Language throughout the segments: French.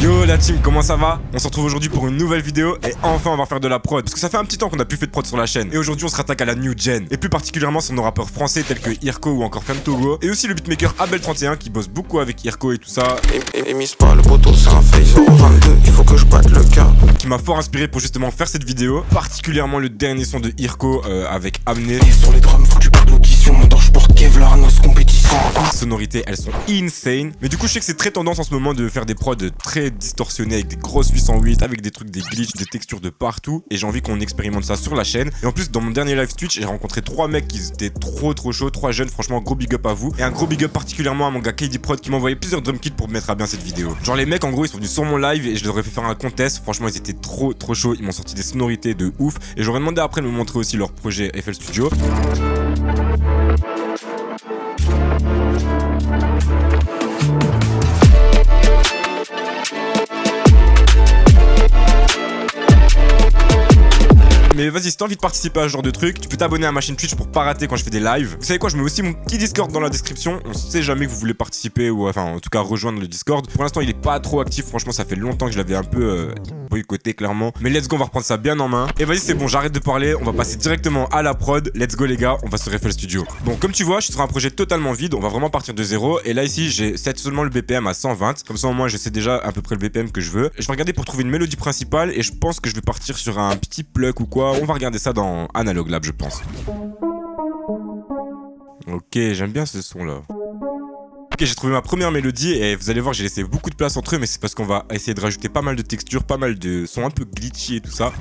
Yo la team, comment ça va? On se retrouve aujourd'hui pour une nouvelle vidéo et enfin on va faire de la prod. Parce que ça fait un petit temps qu'on a plus fait de prod sur la chaîne. Et aujourd'hui on se rattaque à la new gen. Et plus particulièrement sur nos rappeurs français tels que Irko ou encore Femtogo. Et aussi le beatmaker Abel31 qui bosse beaucoup avec Irko et tout ça. Et mise pas le poteau, c'est un face 022, il faut que je batte le cas. Qui m'a fort inspiré pour justement faire cette vidéo. Particulièrement le dernier son de Irko avec Amné. Et sur les drums, faut que tu partes l'audition. Maintenant je porte Kevlar, nos compétitions. Les sonorités elles sont insane. Mais du coup je sais que c'est très tendance en ce moment de faire des prods très distorsionnés avec des grosses 808, avec des trucs, des glitches, des textures de partout. Et j'ai envie qu'on expérimente ça sur la chaîne. Et en plus dans mon dernier live Twitch j'ai rencontré 3 mecs qui étaient trop chauds, 3 jeunes, franchement gros big up à vous. Et un gros big up particulièrement à mon gars KD Prod qui m'a envoyé plusieurs drum kits pour mettre à bien cette vidéo. Genre les mecs en gros ils sont venus sur mon live et je leur ai fait faire un contest. Franchement ils étaient trop chauds, ils m'ont sorti des sonorités de ouf. Et j'aurais demandé après de me montrer aussi leur projet FL Studio. Mais vas-y, si t'as envie de participer à ce genre de truc, tu peux t'abonner à ma chaîne Twitch pour pas rater quand je fais des lives. Vous savez quoi, je mets aussi mon petit Discord dans la description. On sait jamais que vous voulez participer ou enfin en tout cas rejoindre le Discord. Pour l'instant il est pas trop actif, franchement ça fait longtemps que je l'avais un peu boycotté clairement. Mais let's go, on va reprendre ça bien en main. Et vas-y c'est bon, j'arrête de parler, on va passer directement à la prod. Let's go les gars, on va sur FL Studio. Bon comme tu vois, je suis sur un projet totalement vide, on va vraiment partir de zéro. Et là ici j'ai set seulement le BPM à 120. Comme ça au moins je sais déjà à peu près le BPM que je veux. Je vais regarder pour trouver une mélodie principale et je pense que je vais partir sur un petit pluck ou quoi. On va regarder ça dans Analog Lab je pense. Ok, j'aime bien ce son là. Ok, j'ai trouvé ma première mélodie et vous allez voir j'ai laissé beaucoup de place entre eux, mais c'est parce qu'on va essayer de rajouter pas mal de textures, pas mal de sons un peu glitchy et tout ça.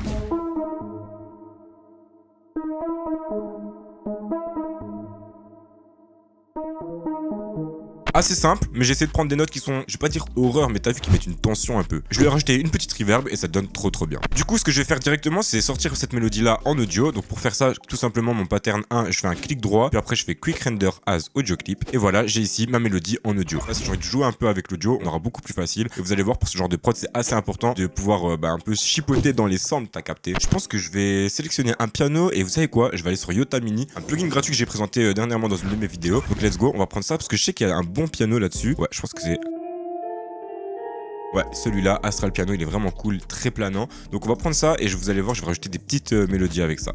Assez simple, mais j'essaie de prendre des notes qui sont, je vais pas dire horreur, mais t'as vu qu'ils mettent une tension un peu. Je lui ai rajouté une petite reverb et ça donne trop bien. Du coup, ce que je vais faire directement, c'est sortir cette mélodie là en audio. Donc pour faire ça, tout simplement mon pattern 1, je fais un clic droit, puis après je fais quick render as audio clip. Et voilà, j'ai ici ma mélodie en audio. Là, si j'ai envie de jouer un peu avec l'audio, on aura beaucoup plus facile. Et vous allez voir, pour ce genre de prod, c'est assez important de pouvoir un peu chipoter dans les samples, t'as capté. Je pense que je vais sélectionner un piano et vous savez quoi, je vais aller sur Yotamini, un plugin gratuit que j'ai présenté dernièrement dans une de mes vidéos. Donc let's go, on va prendre ça parce que je sais qu'il y a un bon piano là-dessus. Ouais, je pense que c'est... Ouais, celui-là, Astral Piano, il est vraiment cool, très planant. Donc on va prendre ça et vous allez voir, je vais rajouter des petites mélodies avec ça.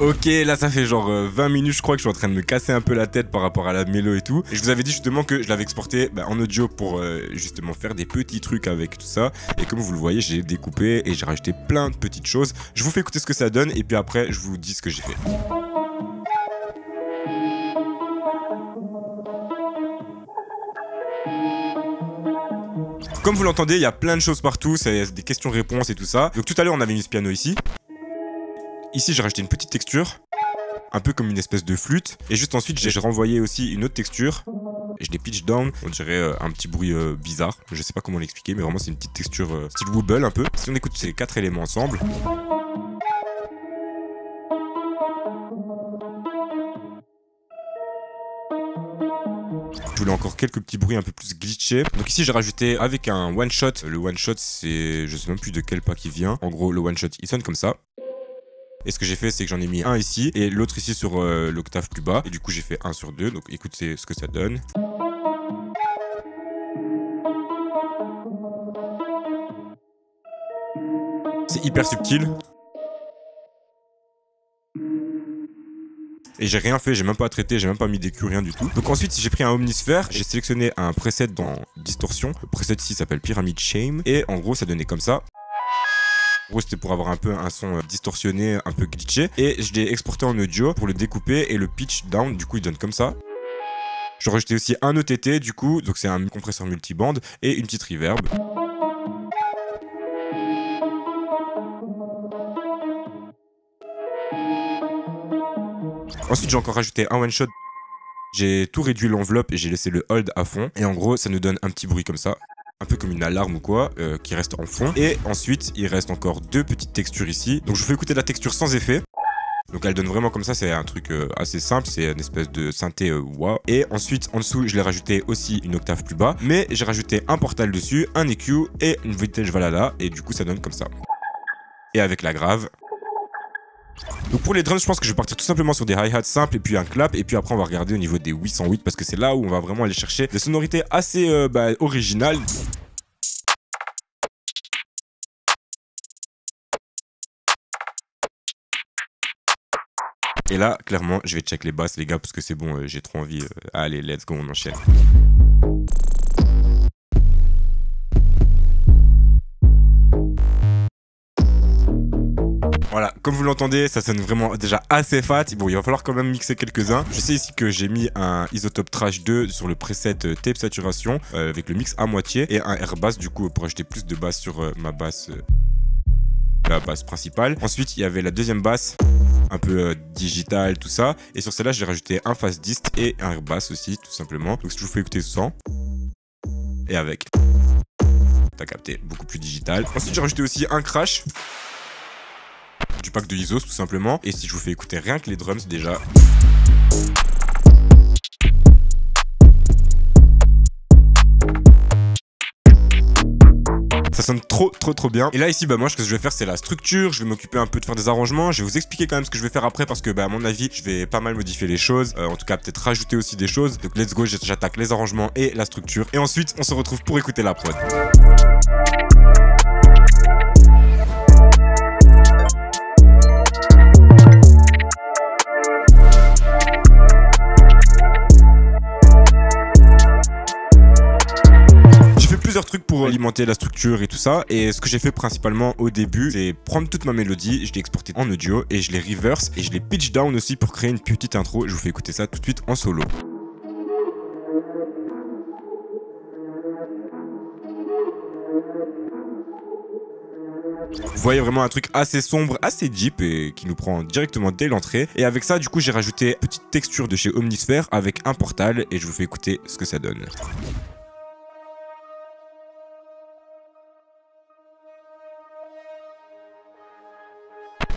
Ok, là ça fait genre 20 minutes je crois que je suis en train de me casser un peu la tête par rapport à la mélo et tout. Et je vous avais dit justement que je l'avais exporté en audio pour justement faire des petits trucs avec tout ça. Et comme vous le voyez, j'ai découpé et j'ai rajouté plein de petites choses. Je vous fais écouter ce que ça donne et puis après je vous dis ce que j'ai fait. Comme vous l'entendez, il y a plein de choses partout, c'est des questions-réponses et tout ça. Donc tout à l'heure on avait mis ce piano ici. Ici j'ai rajouté une petite texture, un peu comme une espèce de flûte. Et juste ensuite j'ai renvoyé aussi une autre texture. Et je l'ai pitch down, on dirait un petit bruit bizarre. Je sais pas comment l'expliquer, mais vraiment c'est une petite texture style wobble un peu. Si on écoute ces 4 éléments ensemble. Je voulais encore quelques petits bruits un peu plus glitchés. Donc ici j'ai rajouté avec un one shot. Le one shot c'est, je sais même plus de quel pack il vient. En gros le one shot il sonne comme ça. Et ce que j'ai fait, c'est que j'en ai mis un ici et l'autre ici sur l'octave plus bas. Et du coup, j'ai fait 1 sur 2. Donc écoutez ce que ça donne. C'est hyper subtil. Et j'ai rien fait, j'ai même pas traité, j'ai même pas mis d'EQ, rien du tout. Donc ensuite, j'ai pris un omnisphère, j'ai sélectionné un preset dans distorsion. Le preset ici s'appelle Pyramid Shame. Et en gros, ça donnait comme ça. En gros, c'était pour avoir un peu un son distorsionné, un peu glitché. Et je l'ai exporté en audio pour le découper et le pitch down. Du coup, il donne comme ça. Je rajouté aussi un ETT, du coup. Donc, c'est un compresseur multiband et une petite reverb. Ensuite, j'ai encore rajouté un one shot. J'ai tout réduit l'enveloppe et j'ai laissé le hold à fond. Et en gros, ça nous donne un petit bruit comme ça. Un peu comme une alarme ou quoi, qui reste en fond. Et ensuite, il reste encore 2 petites textures ici. Donc je vous fais écouter la texture sans effet. Donc elle donne vraiment comme ça, c'est un truc assez simple, c'est une espèce de synthé wah. Et ensuite en dessous je l'ai rajouté aussi une octave plus bas, mais j'ai rajouté un portal dessus, un EQ et une vintage valhalla, et du coup ça donne comme ça. Et avec la grave. Donc pour les drums, je pense que je vais partir tout simplement sur des hi-hats simples et puis un clap, et puis après on va regarder au niveau des 808 parce que c'est là où on va vraiment aller chercher des sonorités assez originales. Et là, clairement, je vais check les basses, les gars, parce que c'est bon, j'ai trop envie. Allez, let's go, on enchaîne. Voilà, comme vous l'entendez, ça sonne vraiment déjà assez fat. Bon, il va falloir quand même mixer quelques-uns. Je sais ici que j'ai mis un Isotope Trash 2 sur le preset tape saturation avec le mix à moitié et un air bass du coup pour ajouter plus de basse sur ma basse. La basse principale. Ensuite, il y avait la deuxième basse, un peu digitale, tout ça. Et sur celle-là, j'ai rajouté un phase dist et un air bass aussi, tout simplement. Donc, si je vous fais écouter sans et avec, t'as capté, beaucoup plus digital. Ensuite, j'ai rajouté aussi un crash du pack de Isos, tout simplement. Et si je vous fais écouter rien que les drums, déjà. Ça sonne trop bien. Et là ici moi ce que je vais faire c'est la structure. Je vais m'occuper un peu de faire des arrangements. Je vais vous expliquer quand même ce que je vais faire après parce que à mon avis je vais pas mal modifier les choses, en tout cas peut-être rajouter aussi des choses. Donc let's go, j'attaque les arrangements et la structure. Et ensuite on se retrouve pour écouter la prod. Plusieurs trucs pour alimenter la structure et tout ça, et ce que j'ai fait principalement au début c'est prendre toute ma mélodie, je l'ai exportée en audio et je l'ai reverse et je l'ai pitch down aussi pour créer une petite intro. Je vous fais écouter ça tout de suite en solo. Vous voyez vraiment un truc assez sombre, assez deep et qui nous prend directement dès l'entrée. Et avec ça du coup j'ai rajouté une petite texture de chez Omnisphere avec un portal et je vous fais écouter ce que ça donne.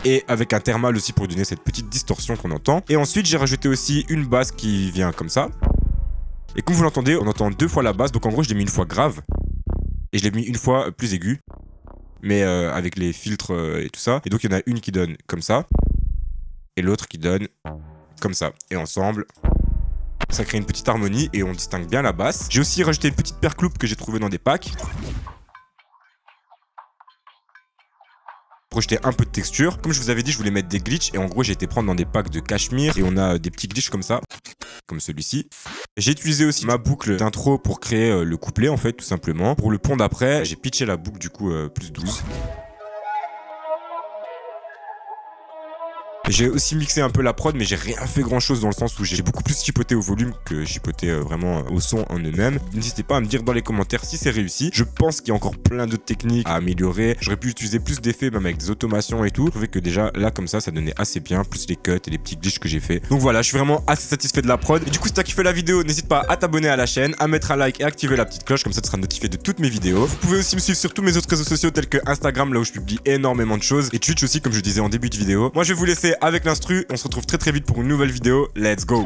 Et avec un thermal aussi pour donner cette petite distorsion qu'on entend. Et ensuite j'ai rajouté aussi une basse qui vient comme ça. Et comme vous l'entendez, on entend deux fois la basse. Donc en gros je l'ai mis une fois grave et je l'ai mis une fois plus aiguë, mais avec les filtres et tout ça. Et donc il y en a une qui donne comme ça et l'autre qui donne comme ça. Et ensemble ça crée une petite harmonie et on distingue bien la basse. J'ai aussi rajouté une petite percloupe que j'ai trouvée dans des packs pour ajouter un peu de texture. Comme je vous avais dit, je voulais mettre des glitches et en gros j'ai été prendre dans des packs de cachemire et on a des petits glitches comme ça, comme celui-ci. J'ai utilisé aussi ma boucle d'intro pour créer le couplet en fait tout simplement. Pour le pont d'après, j'ai pitché la boucle du coup plus douce. J'ai aussi mixé un peu la prod, mais j'ai rien fait grand chose dans le sens où j'ai beaucoup plus chipoté au volume que chipoté vraiment au son en eux-mêmes. N'hésitez pas à me dire dans les commentaires si c'est réussi. Je pense qu'il y a encore plein d'autres techniques à améliorer. J'aurais pu utiliser plus d'effets, même avec des automations et tout. Je trouvais que déjà là comme ça donnait assez bien, plus les cuts et les petits glitches que j'ai fait. Donc voilà, je suis vraiment assez satisfait de la prod. Et du coup si t'as kiffé la vidéo, n'hésite pas à t'abonner à la chaîne, à mettre un like et activer la petite cloche, comme ça tu seras notifié de toutes mes vidéos. Vous pouvez aussi me suivre sur tous mes autres réseaux sociaux tels que Instagram, là où je publie énormément de choses, et Twitch aussi comme je disais en début de vidéo. Moi je vais vous laisser avec l'instru, on se retrouve très vite pour une nouvelle vidéo, let's go.